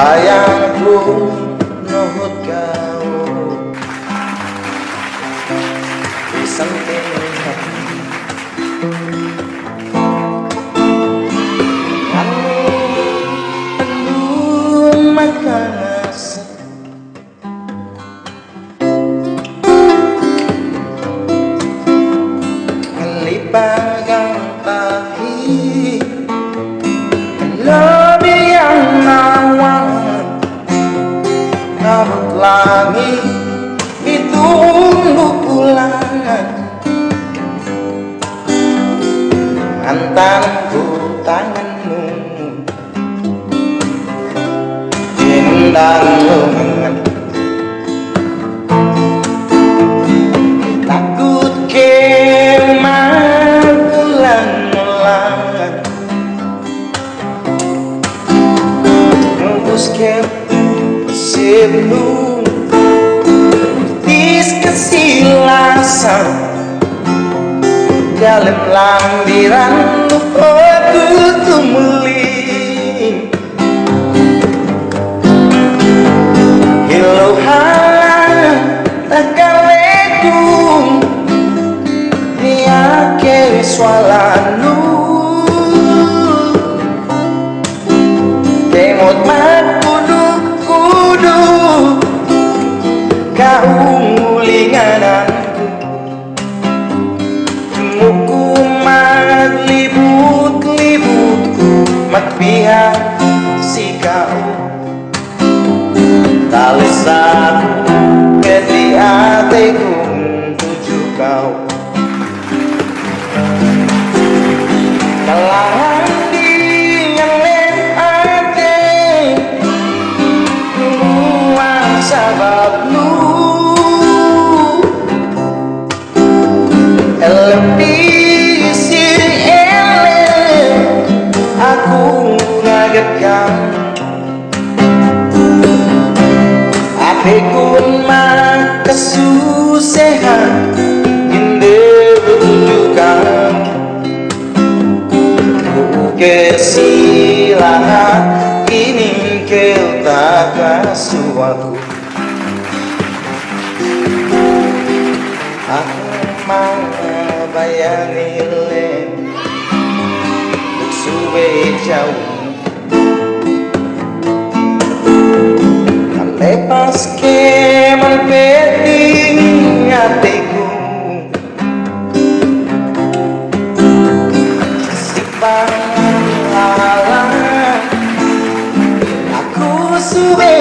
Sayangku nuhut kau di samping hati. Kamu penuh makan asa, melibatkan tahi lebih yang nawang kabut langit itu pulang antanku tanganmu dan lengan takut kemar ulang-ulang ngebus kem sebelum tis kesilasan dalam lambiran aku tumuli hilau halang takkan lekung dia ke swalanu temot mat kudu kaulingananku muku mat libut-libutku mat pihak si kau talisan di hatiku tuju kau kalangan dengan hati nuang sababmu lebih siri aku ngagetkan apikun mak kesusahan indah tunjukkan kesilahan ini kita kasuatu aku mau bayani le suwe jauh lepas ke menpeting hatiku simpan lalang aku suwe